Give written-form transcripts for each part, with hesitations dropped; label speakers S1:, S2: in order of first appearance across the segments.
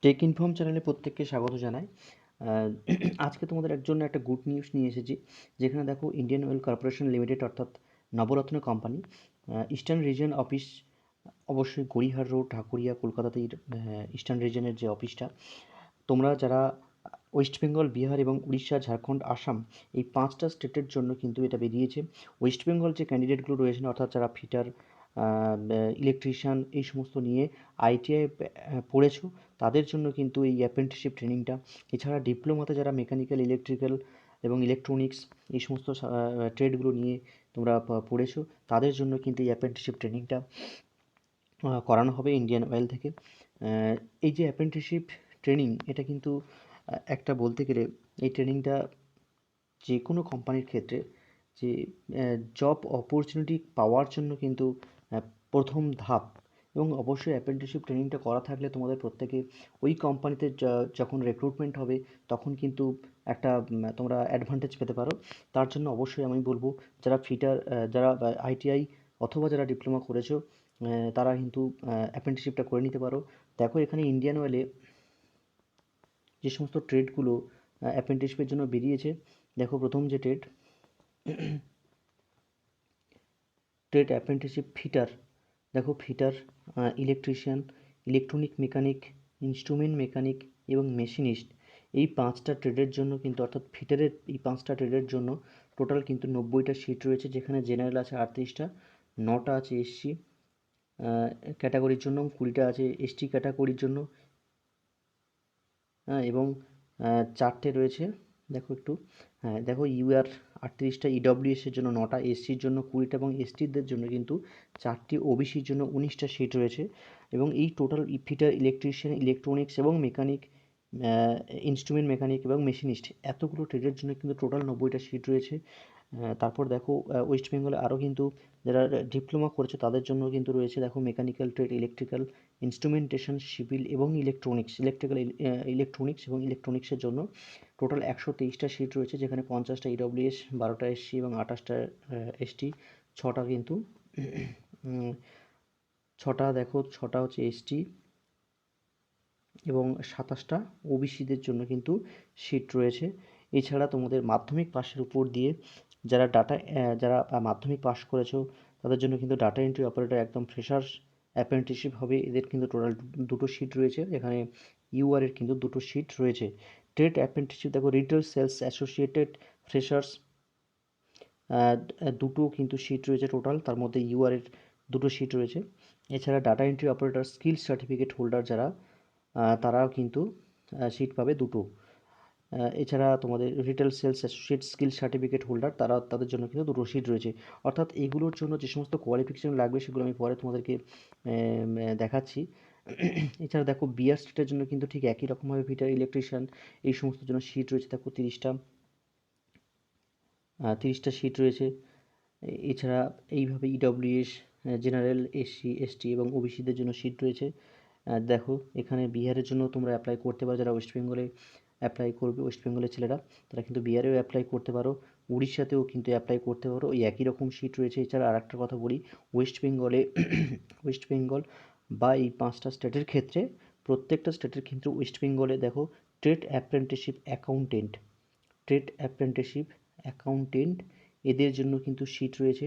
S1: Take inform চ্যানেলে প্রত্যেককে স্বাগত জানাই। আজকে তোমাদের জন্য একটা গুড নিউজ নিয়ে এসেছি, যেখানে দেখো ইন্ডিয়ান অয়েল কর্পোরেশন লিমিটেড অর্থাৎ নবরত্ন কোম্পানি ইস্টার্ন রিজিয়ন অফিস, অবশ্যই গড়িয়াহাট রোড, ঢাকুরিয়া, কলকাতাতে ইস্টার্ন রিজিয়নের যে অফিসটা। তোমরা যারা ওয়েস্ট বেঙ্গল, বিহার এবং উড়িষ্যা, ঝাড়খণ্ড, আসাম এই 5টা স্টেটের জন্য কিন্তু এটা বেরিয়েছে। ওয়েস্ট বেঙ্গল যে ক্যান্ডিডেটগুলো রয়েছেন, অর্থাৎ যারা ফিটার, ইলেকট্রিশিয়ান এই সমস্ত নিয়ে আইটিআই পড়েছো, তাদের জন্য কিন্তু এই অ্যাপ্রেন্টিসশিপ ট্রেনিংটা। এছাড়া ডিপ্লোমাতে যারা মেকানিক্যাল, ইলেকট্রিক্যাল এবং ইলেকট্রনিক্স এই সমস্ত ট্রেডগুলো নিয়ে তোমরা পড়েছো, তাদের জন্য কিন্তু এই অ্যাপ্রেন্টিসশিপ ট্রেনিংটা করানো হবে ইন্ডিয়ান অয়েল থেকে। এই যে অ্যাপ্রেন্টিসশিপ ট্রেনিং, এটা কিন্তু একটা বলতে গেলে এই ট্রেনিংটা যে কোনো কোম্পানির ক্ষেত্রে যে জব অপরচুনিটি পাওয়ার জন্য কিন্তু প্রথম ধাপ। এবং অবশ্যই অ্যাপ্রেন্টিসশিপ ট্রেনিংটা করা থাকলে তোমাদের প্রত্যেকে ওই কোম্পানিতে যখন রিক্রুটমেন্ট হবে, তখন কিন্তু একটা তোমরা অ্যাডভান্টেজ পেতে পারো। তার জন্য অবশ্যই আমি বলবো, যারা ফিটার, যারা আইটিআই অথবা যারা ডিপ্লোমা করেছো, তারা কিন্তু অ্যাপ্রেন্টিসশিপটা করে নিতে পারো। দেখো এখানে ইন্ডিয়ান অয়েলে যে সমস্ত ট্রেডগুলো অ্যাপ্রেন্টিসশিপের জন্য বেরিয়েছে, দেখো প্রথম যে ট্রেড অ্যাপ্রেন্টিসশিপ ফিটার, দেখো fitter, electrician, electronic mechanic, instrument mechanic এবং মেশিনিস্ট এই 5টা ট্রেডের জন্য কিন্তু, অর্থাৎ ফিটারের এই 5টা ট্রেডের জন্য টোটাল কিন্তু 90টা সিট রয়েছে, যেখানে জেনারেল আছে 38টা, 9টা আছে এসসি ক্যাটাগরির জন্য, 20টা আছে এসটি ক্যাটাগরির জন্য, এবং 4টে রয়েছে। দেখো একটু, হ্যাঁ দেখো ইউআর 38টা, ইডব্লিউএসের জন্য 9টা, এসসির জন্য 20টা এবং এসটিদের জন্য কিন্তু 4টি, ওবিসির জন্য 19টা সিট রয়েছে। এবং এই টোটাল ফিটার, ইলেকট্রিশিয়ান, ইলেকট্রনিক্স এবং মেকানিক, ইনস্ট্রুমেন্ট মেকানিক এবং মেশিনিস্ট এতগুলো ট্রেডের জন্য কিন্তু টোটাল 90টা সিট রয়েছে। তারপর দেখো ওয়েস্ট বেঙ্গলে আরও কিন্তু যারা ডিপ্লোমা করেছে তাদের জন্য কিন্তু রয়েছে, দেখো mechanical trade, electrical, instrumentation, civil এবং ইলেকট্রনিক্স, ইলেকট্রনিক্স এবং ইলেকট্রনিক্সের জন্য টোটাল 123টা সিট রয়েছে, যেখানে 50টা ইডব্লিউএস, 12টা এসসি এবং 28টা এসটি, 6টা কিন্তু 6টা, দেখো 6টা হচ্ছে এসটি এবং 27টা ওবিসিদের জন্য কিন্তু সিট রয়েছে। এছাড়া তোমাদের মাধ্যমিক পাশের উপর দিয়ে যারা মাধ্যমিক পাশ করেছো, তাদের জন্য কিন্তু ডাটা এন্ট্রি অপারেটর একদম ফ্রেশার্স অ্যাপ্রেন্টিসশিপ হবে। এদের কিন্তু টোটাল দুটো সিট রয়েছে, এখানে ইউআর এর কিন্তু দুটো সিট রয়েছে। ট্রেড অ্যাপ্রেন্টিসশিপ, দেখো রিটেল সেলস অ্যাসোসিয়েটেড ফ্রেশার্স দুটো কিন্তু সিট রয়েছে টোটাল, তার মধ্যে ইউআর এর দুটো সিট রয়েছে। এছাড়া data entry operator skill certificate holder যারা, তারাও কিন্তু সিট পাবে দুটো। এছাড়া তোমাদের retail sales associate skill certificate holder, তাদের জন্য কিন্তু দুটো সিট রয়েছে। অর্থাৎ এগুলোর জন্য যে সমস্ত কোয়ালিফিকেশন লাগবে সেগুলো আমি পরে তোমাদেরকে দেখাচ্ছি। এছাড়া দেখো বিআর স্টেটের জন্য কিন্তু ঠিক একই রকমভাবে ফিটার, ইলেকট্রিশিয়ান এই সমস্ত জন্য সিট রয়েছে, দেখো 30টা সিট রয়েছে। এছাড়া এইভাবে ইডব্লিউএস, জেনারেল, এসসি, এসটি এবং ওবিসিদের জন্য সিট রয়েছে। দেখো এখানে বিহারের জন্য তোমরা অ্যাপ্লাই করতে পারো, যারা ওয়েস্ট বেঙ্গলে অ্যাপ্লাই করবে, ওয়েস্ট বেঙ্গলের ছেলেরা, তারা কিন্তু বিহারেও অ্যাপ্লাই করতে পারো, উড়িষ্যাতেও কিন্তু অ্যাপ্লাই করতে পারো, ওই একই রকম সিট রয়েছে। এছাড়া আর একটা কথা বলি, ওয়েস্ট বেঙ্গলে ওয়েস্ট বেঙ্গল বা এই 5টা স্টেটের ক্ষেত্রে, প্রত্যেকটা স্টেটের কিন্তু ওয়েস্ট বেঙ্গলে দেখো trade apprenticeship accountant, trade apprenticeship accountant এদের জন্য কিন্তু সিট রয়েছে।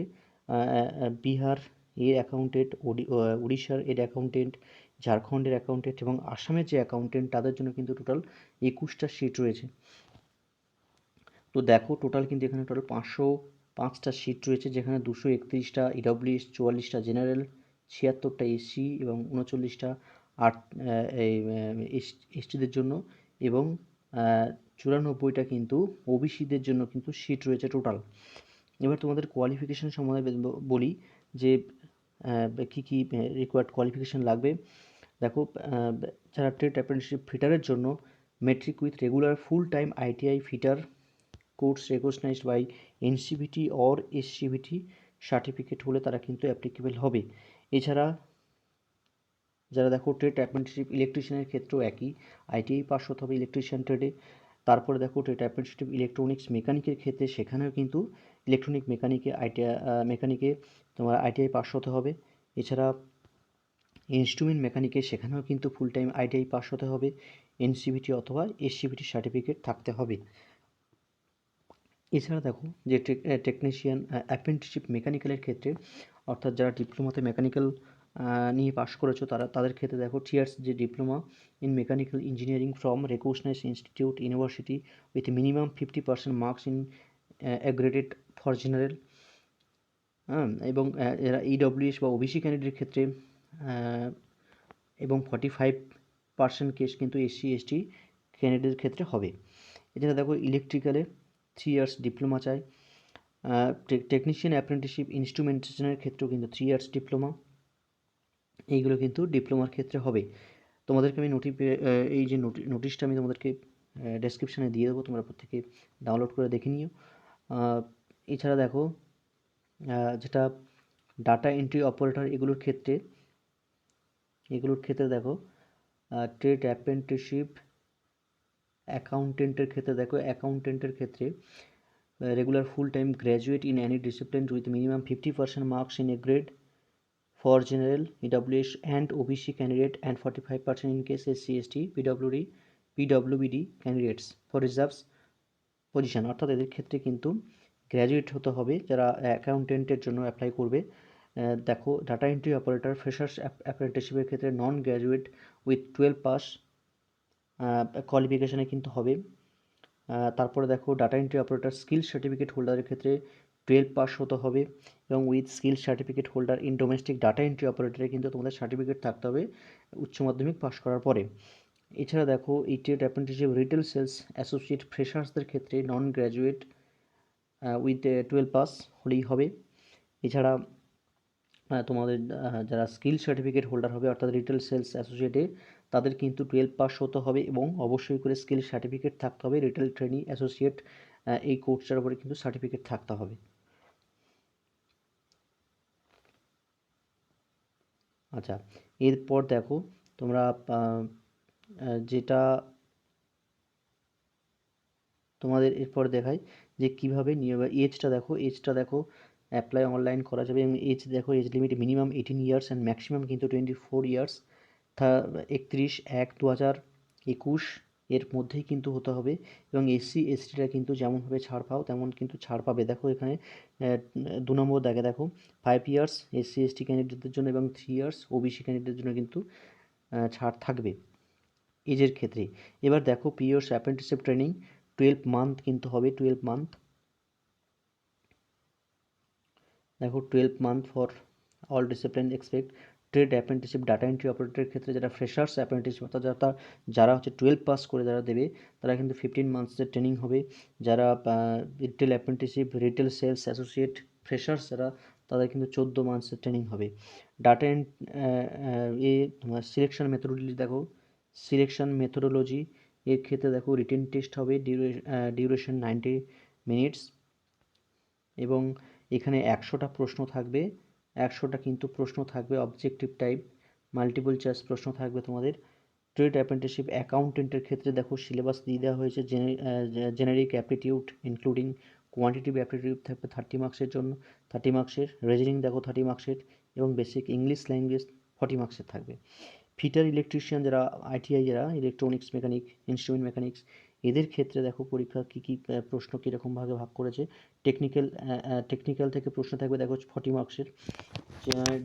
S1: বিহার এর অ্যাকাউন্টেন্ট, উড়িষ্যার এর অ্যাকাউন্টেন্ট, ঝাড়খণ্ডের অ্যাকাউন্টেন্ট এবং আসামের যে অ্যাকাউন্টেন্ট, তাদের জন্য কিন্তু টোটাল 21টা সিট রয়েছে। তো দেখো টোটাল কিন্তু এখানে টোটাল 505টা সিট রয়েছে, যেখানে 231টা ইডব্লিউএস, 44টা জেনারেল, 76টা এসসি এবং 39টা আট এই এসটিদের জন্য, এবং 94টা কিন্তু ওবিসিদের জন্য কিন্তু সিট রয়েছে টোটাল। এবার তোমাদের কোয়ালিফিকেশান সম্বন্ধে বলি, যে কী কী রিকোয়ার্ড কোয়ালিফিকেশান লাগবে। দেখো যারা ট্রেড অ্যাপ্রেন্টিসশিপ ফিটারের জন্য matric with regular full time ITI fitter course recognised by NCVT or SCVT certificate হলে তারা কিন্তু অ্যাপ্লিকেবল হবে। এছাড়া যারা দেখো ট্রেড অ্যাপ্রেন্টিসশিপ ইলেকট্রিশিয়ানের ক্ষেত্রেও একই, আইটিআই পাস হতে হবে ইলেকট্রিশিয়ান ট্রেডে। তারপরে দেখো ট্রেড অ্যাপ্রেন্টিসশিপ ইলেকট্রনিক্স মেকানিকের ক্ষেত্রে, সেখানেও কিন্তু ইলেকট্রনিক মেকানিকে তোমার আইটিআই পাস হতে হবে। এছাড়া ইনস্ট্রুমেন্ট মেকানিকে সেখানেও কিন্তু ফুল টাইম আইটিআই পাস হতে হবে, এনসিভিটি অথবা এসসিভিটি সার্টিফিকেট থাকতে হবে। এছাড়া দেখো যে টেকনিশিয়ান অ্যাপ্রেন্টিসশিপ মেকানিক্যালের ক্ষেত্রে, অর্থাৎ যারা ডিপ্লোমাতে মেকানিক্যাল নিয়ে পাশ করেছো তাদের ক্ষেত্রে দেখো 3 ইয়ার্স যে diploma in mechanical engineering from recognised institute university with minimum 50% marks in graded for general, এবং এরা ইডব্লিউএস বা ওবিসি ক্যান্ডিডেটের ক্ষেত্রে এবং 45% কেস কিন্তু এসসি এসটি ক্যান্ডিডেটের ক্ষেত্রে হবে। এছাড়া দেখো ইলেকট্রিক্যালে 3 ইয়ার্স ডিপ্লোমা চাই, টেকনিশিয়ান অ্যাপ্রেন্টিসশিপ ইনস্ট্রুমেন্টেশনের ক্ষেত্রেও কিন্তু 3 ইয়ার্স ডিপ্লোমা, এইগুলো কিন্তু ডিপ্লোমার ক্ষেত্রে হবে। তোমাদেরকে আমি এই যে নোটিশটা আমি তোমাদেরকে ডেসক্রিপশানে দিয়ে দেবো, তোমরা প্রত্যেকে ডাউনলোড করে দেখে নিও। এছাড়া দেখো যেটা ডাটা এন্ট্রি অপারেটর, এগুলোর ক্ষেত্রে দেখো ট্রেড অ্যাপ্রেন্টিসশিপ অ্যাকাউন্টেন্টের ক্ষেত্রে regular full time graduate in Annie discipline with minimum 50% marks in A grade for general EWS and OBC candidate and 45% in case SC ST PWBD candidates for reserves position, অর্থাৎ এদের ক্ষেত্রে কিন্তু graduate হতে হবে যারা অ্যাকাউন্টেন্টের জন্য অ্যাপ্লাই করবে। দেখো ডাটা এন্ট্রি অপারেটর ফ্রেশার্স অ্যাপ্রেন্টিসশিপের ক্ষেত্রে নন গ্র্যাজুয়েট উইথ 12 পাস কোয়ালিফিকেশানে কিন্তু হবে। তারপরে দেখো data entry operator skill certificate হোল্ডারের ক্ষেত্রে 12 পাস হতে হবে এবং with skill certificate holder in domestic data entry অপারেটরে কিন্তু তোমাদের সার্টিফিকেট থাকতে হবে উচ্চ মাধ্যমিক পাস করার পরে। এছাড়া দেখো এই trade apprenticeship retail sales associate ফ্রেশার্সদের ক্ষেত্রে নন গ্র্যাজুয়েট উইথ 12 পাস হলেই হবে। এছাড়া তোমাদের যারা স্কিল সার্টিফিকেট হোল্ডার হবে অর্থাৎ রিটেল সেলস অ্যাসোসিয়েটে, তাদের কিন্তু 12 পাস হতে হবে এবং অবশ্যই করে স্কিল সার্টিফিকেট থাকতে হবে। রিটেল ট্রেনি অ্যাসোসিয়েট এই কোর্সটার উপরে কিন্তু সার্টিফিকেট থাকতে হবে। আচ্ছা, এরপর দেখো তোমরা যেটা তোমাদের এরপর দেখায় যে কীভাবে এজটা দেখো অ্যাপ্লাই অনলাইন করা যাবে এবং age limit minimum 18 years and maximum কিন্তু 24 ইয়ার্স। 31/1/2021 এর মধ্যেই কিন্তু হতে হবে এবং এসসি এসটিরা কিন্তু যেমনভাবে ছাড় পাও তেমন কিন্তু ছাড় পাবে। দেখো এখানে 2 নম্বর দাগে দেখো 5 ইয়ার্স এসসি এসটি ক্যান্ডিডেটদের জন্য এবং 3 ইয়ার্স ওবিসি ক্যান্ডিডেটদের জন্য কিন্তু ছাড় থাকবে এজের ক্ষেত্রে। এবার দেখো পিওর্স অ্যাপ্রেন্টিসশিপ ট্রেনিং 12 মান্থ কিন্তু হবে, 12 মান্থ। দেখো 12 month for all discipline expect. Trade apprenticeship data entry অপারেটরের ক্ষেত্রে যারা ফ্রেশার্স অ্যাপ্রেন্টিসশিপ অর্থাৎ যারা হচ্ছে 12 পাস করে যারা দেবে তারা কিন্তু 15 মান্থসের ট্রেনিং হবে। যারা retail apprenticeship retail sales associate freshers যারা, তাদের কিন্তু 14 মান্থসের ট্রেনিং হবে। ডাটা সিলেকশন মেথোডোলজি দেখো, সিলেকশন মেথোডোলজি এর ক্ষেত্রে দেখো রিটেন টেস্ট হবে, ডিউরেশন 90 মিনিটস এবং এখানে 100টা প্রশ্ন থাকবে, 100টা কিন্তু প্রশ্ন থাকবে অবজেক্টিভ টাইপ, মাল্টিপল চয়েস প্রশ্ন থাকবে তোমাদের। ট্রেড অ্যাপ্রেন্টিসশিপ অ্যাকাউন্টেন্টের ক্ষেত্রে দেখো সিলেবাস দিয়ে দেওয়া হয়েছে, generic aptitude including quantitative aptitude থাকবে 30 মার্কসের জন্য, 30 মার্কসের। রিজনিং দেখো 30 মার্কসের এবং বেসিক ইংলিশ ল্যাঙ্গুয়েজ 40 মার্কসের থাকবে। ফিটার ইলেকট্রিশিয়ান যারা আইটিআই যারা ইলেকট্রনিক্স মেকানিক ইনস্ট্রুমেন্ট মেকানিক্স, এদের ক্ষেত্রে দেখো পরীক্ষা কী কী প্রশ্ন কীরকমভাবে ভাগ করেছে। টেকনিক্যাল থেকে প্রশ্ন থাকবে দেখো 40 মার্কসের,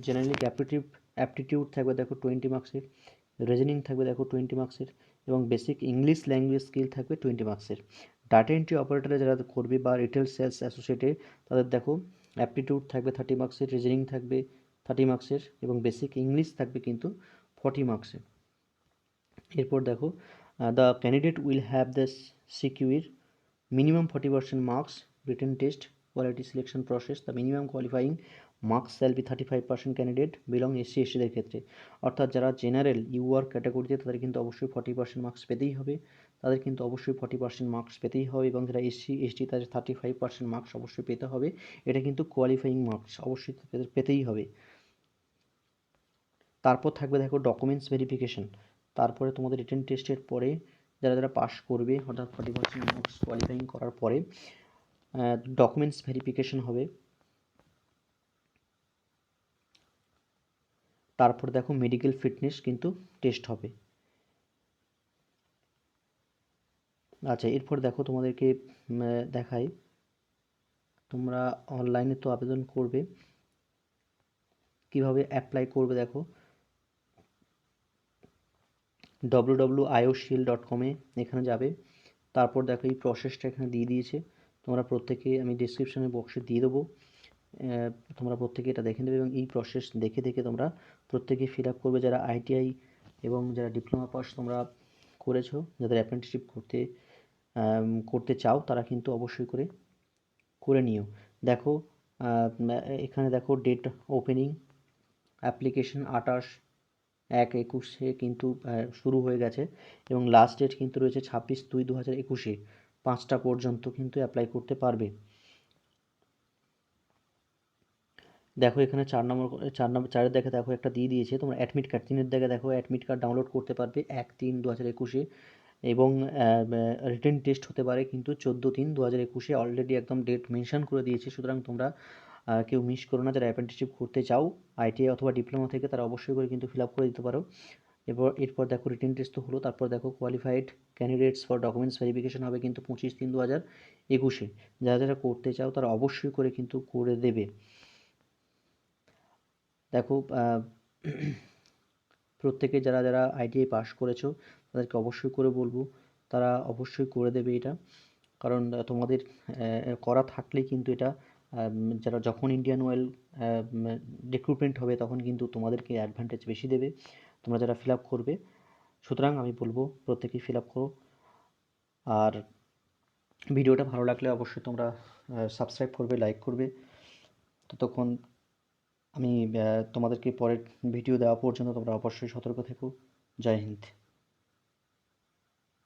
S1: জেনারেলিক অ্যাপটিটিউড থাকবে দেখো 20 মার্কসের, রিজনিং থাকবে দেখো 20 মার্কসের এবং বেসিক ইংলিশ ল্যাঙ্গুয়েজ স্কিল থাকবে 20 মার্কসের। ডাটা এন্ট্রি অপারেটরে যারা করবে বা রিটেল সেলস অ্যাসোসিয়েটে, তাদের দেখো অ্যাপটিটিউড থাকবে 30 মার্কসের, রিজনিং থাকবে 30 মার্কসের এবং বেসিক ইংলিশ থাকবে কিন্তু 40 মার্কসের। এরপর দেখো the candidate will have the secure minimum 40% marks written test quality selection process. The minimum qualifying marks shall be 35% candidate belong SC এসটিদের ক্ষেত্রে, অর্থাৎ যারা জেনারেল ইউআর ক্যাটাগরিতে তাদের কিন্তু অবশ্যই 40% মার্কস পেতেই হবে, তাদের কিন্তু অবশ্যই 40% মার্কস পেতেই হবে এবং যারা এসসি এসটি তাদের 35% মার্কস অবশ্যই পেতে হবে। এটা কিন্তু কোয়ালিফাইং মার্কস অবশ্যই পেতেই হবে। তারপর থাকবে দেখো ডকুমেন্টস ভেরিফিকেশন, তারপরে তোমাদের রিটেন টেস্টের পরে যারা পাস করবে অর্থাৎ 40% মার্কস কোয়ালিফাইং করার পরে ডকুমেন্টস ভেরিফিকেশন হবে। তারপর দেখো মেডিকেল ফিটনেস কিন্তু টেস্ট হবে। আচ্ছা, এরপর দেখো তোমাদেরকে দেখাই, তোমরা অনলাইনে তো আবেদন করবে, কিভাবে অ্যাপ্লাই করবে দেখো, www.ioshield.com এখানে যাবে। তারপর দেখো এই প্রসেসটা এখানে দিয়ে দিয়েছে, তোমরা প্রত্যেকে, আমি ডিসক্রিপশানে বক্সে দিয়ে দেবো, তোমরা প্রত্যেকে এটা দেখে নেবে এবং এই প্রসেস দেখে দেখে তোমরা প্রত্যেকে ফিল আপ করবে। যারা আইটিআই এবং যারা ডিপ্লোমা পাস তোমরা করেছো, যাদের অ্যাপ্রেন্টিসশিপ করতে চাও, তারা কিন্তু অবশ্যই করে নিও। দেখো এখানে দেখো ডেট ওপেনিং অ্যাপ্লিকেশন 28/1/21 কিন্তু শুরু হয়ে গেছে এবং লাস্ট ডেট কিন্তু রয়েছে 26/2/2021, 5টা পর্যন্ত কিন্তু অ্যাপ্লাই করতে পারবে। দেখো এখানে 4 দেখে দেখো একটা দিয়ে দিয়েছে, তোমরা অ্যাডমিট কার্ড 3 দেখে দেখো অ্যাডমিট কার্ড ডাউনলোড করতে পারবে 1/3/2021 এবং রিটেন টেস্ট হতে পারে কিন্তু 14/3/2021 অলরেডি একদম ডেট মেনশন করে দিয়েছে। সুতরাং তোমরা কেউ মিস করো না, যারা অ্যাপ্রেন্টিসশিপ করতে চাও আইটিআই অথবা ডিপ্লোমা থেকে, তারা অবশ্যই করে কিন্তু ফিল আপ করে দিতে পারো। এরপর দেখো রিটেন টেস্ট তো হলো, তারপর দেখো qualified candidates for documents verification হবে কিন্তু 25/3/2021। যারা যারা করতে চাও তারা অবশ্যই করে কিন্তু করে দেবে। দেখো প্রত্যেকে যারা যারা আইটিআই পাস করেছো তাদেরকে অবশ্যই করে বলবো, তারা অবশ্যই করে দেবে এটা, কারণ তোমাদের করা থাকলেই কিন্তু এটা যারা যখন ইন্ডিয়ান অয়েল রিক্রুটমেন্ট হবে তখন কিন্তু তোমাদেরকে অ্যাডভান্টেজ বেশি দেবে, তোমরা যারা ফিল আপ করবে। সুতরাং আমি বলবো প্রত্যেকেই ফিল আপ করো। আর ভিডিওটা ভালো লাগলে অবশ্যই তোমরা সাবস্ক্রাইব করবে, লাইক করবে। ততক্ষণ আমি তোমাদেরকে পরের ভিডিও দেওয়া পর্যন্ত তোমরা অবশ্যই সতর্ক থেকো। জয় হিন্দ।